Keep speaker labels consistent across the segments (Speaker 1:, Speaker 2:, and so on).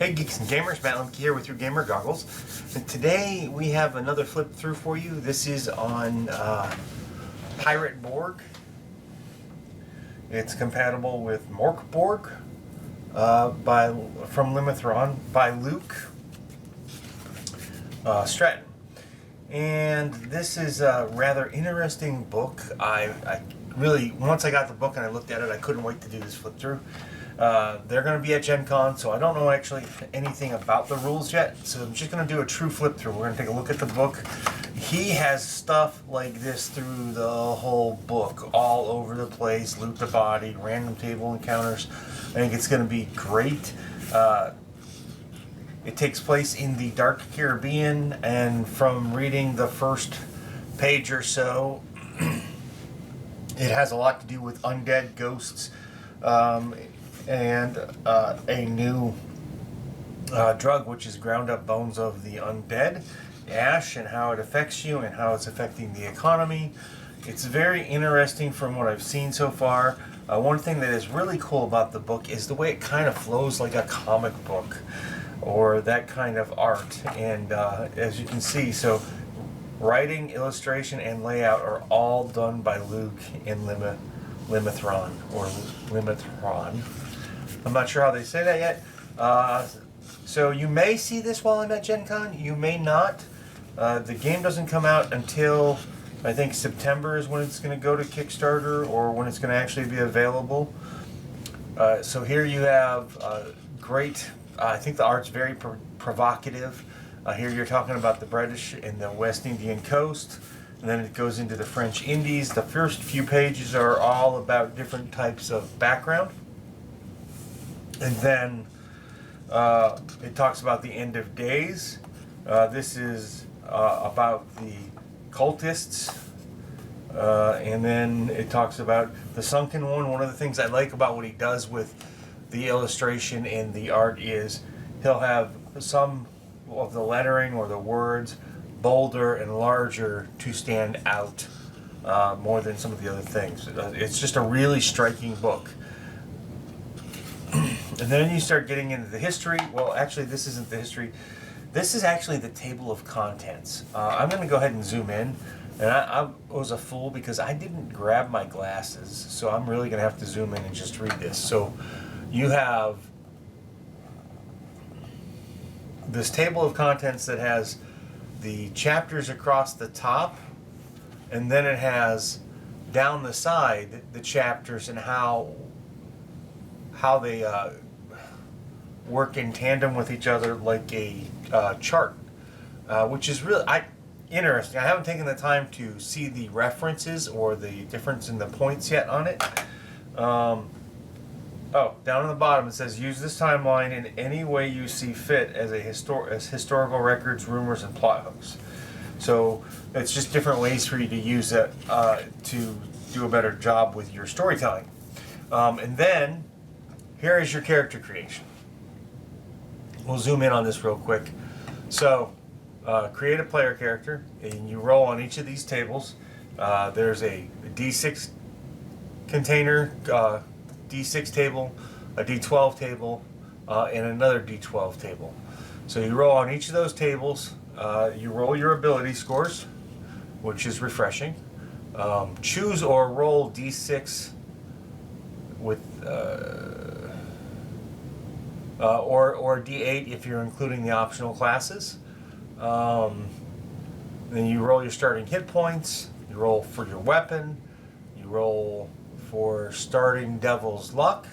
Speaker 1: Hey Geeks and Gamers, Matt Lemke here with your Gamer Goggles. And today we have another flip through for you. This is on Pirate Borg. It's compatible with Borg from Limithron by Luke Stratton. And this is a rather interesting book. I really, once I got the book and I looked at it, I couldn't wait to do this flip through. They're going to be at Gen Con, so I don't know actually anything about the rules yet, so I'm just going to do a true flip through. We're going to take a look at the book. He has stuff like this through the whole book, all over the place, loot the body, random table encounters. I think it's going to be great. It takes place in the Dark Caribbean, and from reading the first page or so, it has a lot to do with undead, ghosts, and a new drug, which is ground up bones of the undead, ash, and how it affects you and how it's affecting the economy. It's very interesting from what I've seen so far. One thing that is really cool about the book is the way it kind of flows like a comic book or that kind of art. And as you can see, so writing, illustration, and layout are all done by Luke in Limithron. I'm not sure how they say that yet. So you may see this while I'm at Gen Con, you may not. The game doesn't come out until, I think, September is when it's going to go to Kickstarter, or when it's going to actually be available. So here you have great, I think the art's very provocative. Here you're talking about the British and the West Indian coast, and then it goes into the French Indies. The first few pages are all about different types of background. And then it talks about the end of days. This is about the cultists. And then it talks about the sunken one. One of the things I like about what he does with the illustration and the art is he'll have some of the lettering or the words bolder and larger to stand out more than some of the other things. It's just a really striking book. And then you start getting into the history. Well, actually, this isn't the history. This is actually the table of contents. I'm going to go ahead and zoom in. And I was a fool because I didn't grab my glasses. So I'm really going to have to zoom in and just read this. So you have this table of contents that has the chapters across the top. And then it has down the side the chapters and how they work in tandem with each other like a chart, which is really interesting. I haven't taken the time to see the references or the difference in the points yet on it. Oh, down on the bottom it says, use this timeline in any way you see fit as historical records, rumors, and plot hooks. So it's just different ways for you to use it to do a better job with your storytelling. And then here is your character creation. We'll zoom in on this real quick. So, create a player character, and you roll on each of these tables. There's a D6 container, D6 table, a D12 table, and another D12 table. So you roll on each of those tables. You roll your ability scores, which is refreshing. Choose or roll D6 with or D8 if you're including the optional classes. Then you roll your starting hit points, you roll for your weapon, you roll for starting Devil's Luck,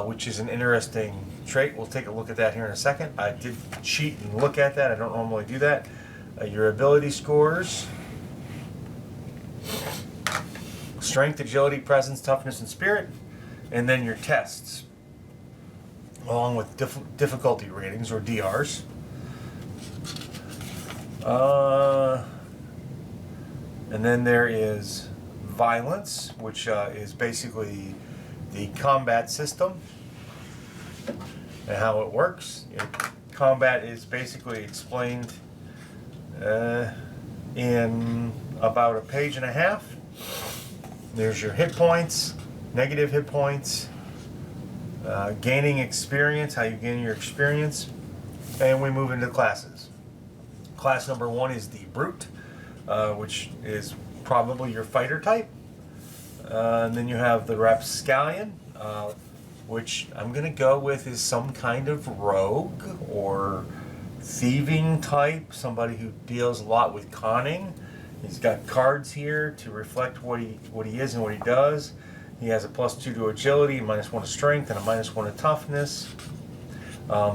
Speaker 1: which is an interesting trait. We'll take a look at that here in a second. I did cheat and look at that. I don't normally do that. Your ability scores, strength, agility, presence, toughness, and spirit, and then your tests, along with difficulty ratings, or DRs. And then there is violence, which is basically the combat system and how it works. Combat is basically explained in about a page and a half. There's your hit points, negative hit points, gaining experience, how you gain your experience, and we move into classes. Class number 1 is the Brute, which is probably your fighter type. And then you have the Rapscallion, which I'm going to go with is some kind of rogue or thieving type, somebody who deals a lot with conning. He's got cards here to reflect what he is and what he does. He has a +2 to agility, -1 to strength, and a -1 to toughness.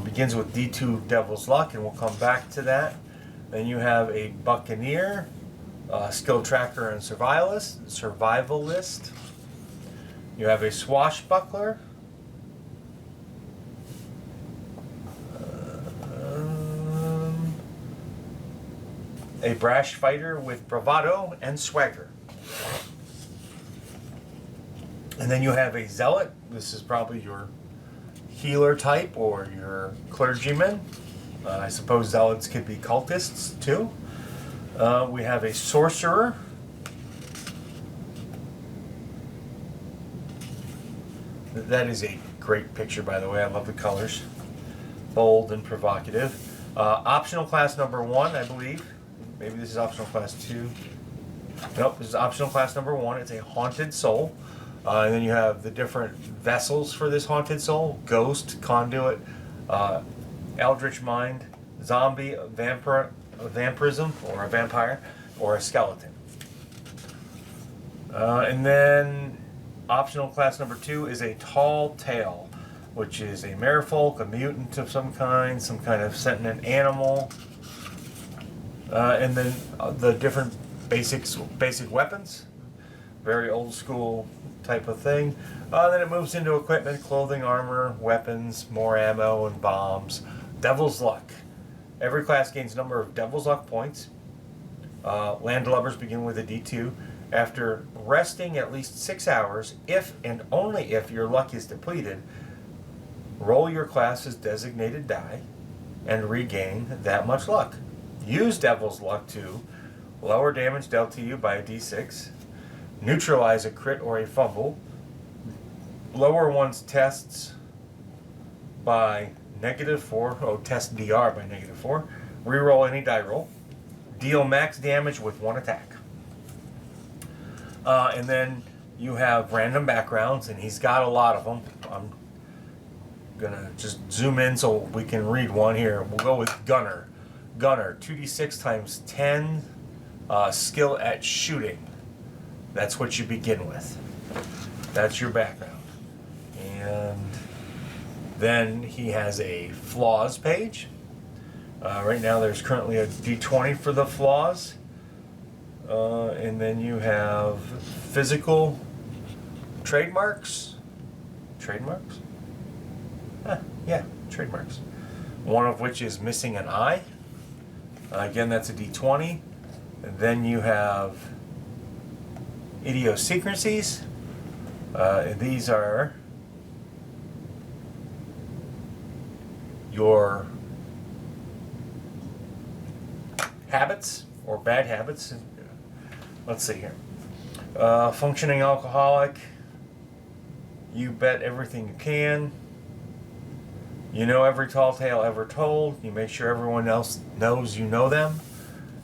Speaker 1: Begins with D2 Devil's Luck, and we'll come back to that. Then you have a Buccaneer, Skill Tracker and Survivalist. You have a Swashbuckler. A Brash Fighter with Bravado and Swagger. And then you have a Zealot. This is probably your healer type or your clergyman. I suppose Zealots could be cultists too. We have a Sorcerer. That is a great picture, by the way. I love the colors. Bold and provocative. Optional class number 1, I believe. Maybe this is optional class 2. Nope, this is optional class number 1. It's a Haunted Soul. And then you have the different vessels for this Haunted Soul. Ghost, Conduit, Eldritch Mind, Zombie, Vampirism, or a Vampire, or a Skeleton. And then optional class number 2 is a Tall Tale, which is a merfolk, a mutant of some kind of sentient animal. And then the different basic weapons, very old school type of thing. Then it moves into equipment, clothing, armor, weapons, more ammo, and bombs. Devil's Luck. Every class gains a number of Devil's Luck points. Landlubbers begin with a D2. After resting at least 6 hours, if and only if your luck is depleted, roll your class's designated die and regain that much luck. Use Devil's Luck to lower damage dealt to you by a D6, neutralize a crit or a fumble, lower one's tests by -4, test DR by -4, reroll any die roll, deal max damage with 1 attack. And then you have random backgrounds, and he's got a lot of them. I'm gonna just zoom in so we can read one here. We'll go with Gunner. Gunner, 2d6 times 10, skill at shooting. That's what you begin with. That's your background. And then he has a flaws page. Right now there's currently a D20 for the flaws. And then you have physical trademarks. Trademarks? Yeah, trademarks. One of which is missing an eye. Again, that's a D20. And then you have idiosyncrasies. These are your habits or bad habits. Let's see here. Functioning alcoholic. You bet everything you can. You know every tall tale ever told. You make sure everyone else knows you know them.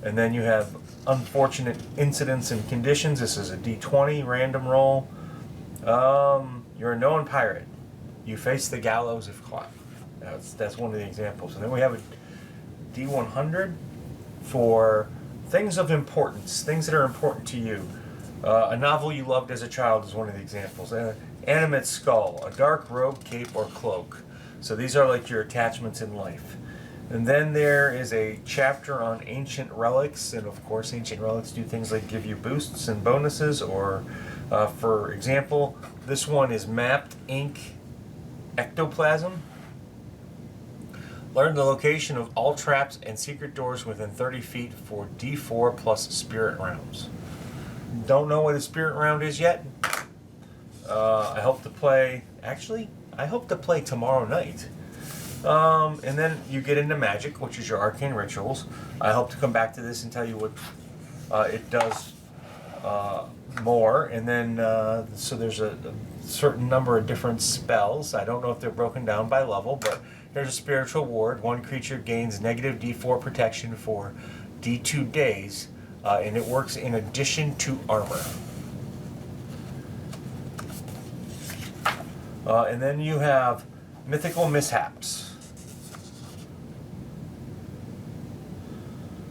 Speaker 1: And then you have unfortunate incidents and conditions. This is a D20 random roll. You're a known pirate. You face the gallows if caught. That's one of the examples. And then we have a D100 for things of importance, things that are important to you. A novel you loved as a child is one of the examples. Animate skull, a dark robe, cape, or cloak. So these are like your attachments in life. And then there is a chapter on ancient relics, and of course ancient relics do things like give you boosts and bonuses, or for example, this one is mapped ink ectoplasm. Learn the location of all traps and secret doors within 30 feet for D4 plus spirit rounds. Don't know what a spirit round is yet. I hope to play tomorrow night. And then you get into magic, which is your arcane rituals. I hope to come back to this and tell you what it does more. And then, so there's a certain number of different spells. I don't know if they're broken down by level, but here's a spiritual ward. One creature gains negative D4 protection for D2 days, and it works in addition to armor. And then you have mythical mishaps.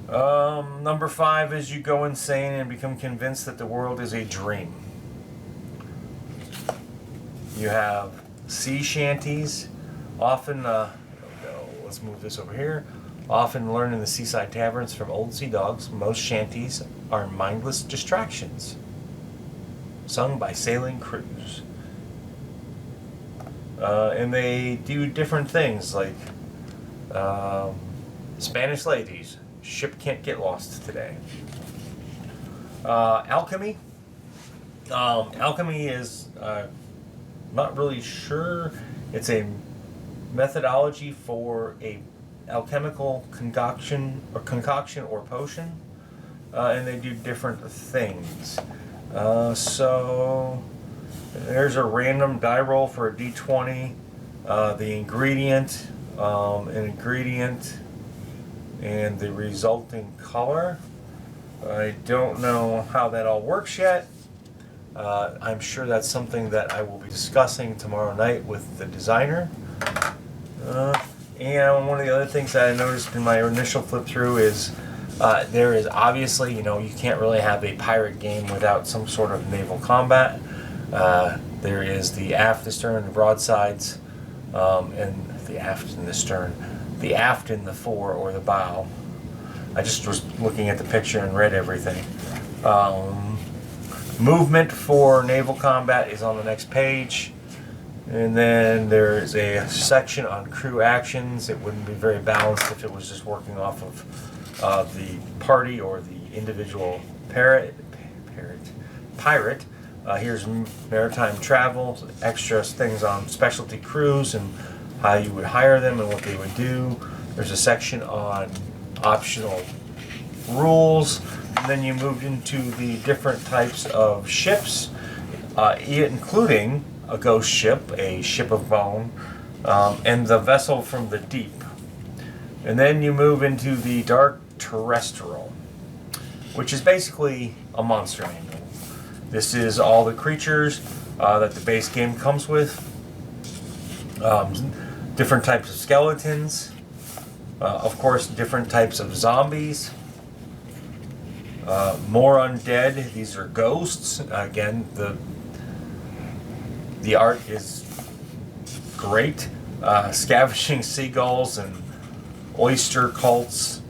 Speaker 1: Number 5 is you go insane and become convinced that the world is a dream. You have sea shanties, often, let's move this over here, often learned in the seaside taverns from old sea dogs. Most shanties are mindless distractions, sung by sailing crews. And they do different things like Spanish ladies, ship can't get lost today. Alchemy. Alchemy is not really sure. It's a methodology for a alchemical concoction or potion, and they do different things. So there's a random die roll for a d20, the ingredient, and the resulting color. I don't know how that all works yet. I'm sure that's something that I will be discussing tomorrow night with the designer. And one of the other things that I noticed in my initial flip through is there is obviously, you can't really have a pirate game without some sort of naval combat. There is the aft, the stern, the broadsides, and the aft and the stern. The aft in the fore or the bow. I just was looking at the picture and read everything. Movement for naval combat is on the next page. And then there's a section on crew actions. It wouldn't be very balanced if it was just working off of the party or the individual pirate. Here's maritime travel, extra things on specialty crews and how you would hire them and what they would do. There's a section on optional rules. And then you moved into the different types of ships, including a ghost ship, a ship of bone, and the vessel from the deep. And then you move into the dark terrestrial, which is basically a monster manual. This is all the creatures that the base game comes with. Different types of skeletons. Of course, different types of zombies. More undead. These are ghosts. Again, the art is great. Scavenging seagulls and oyster cults.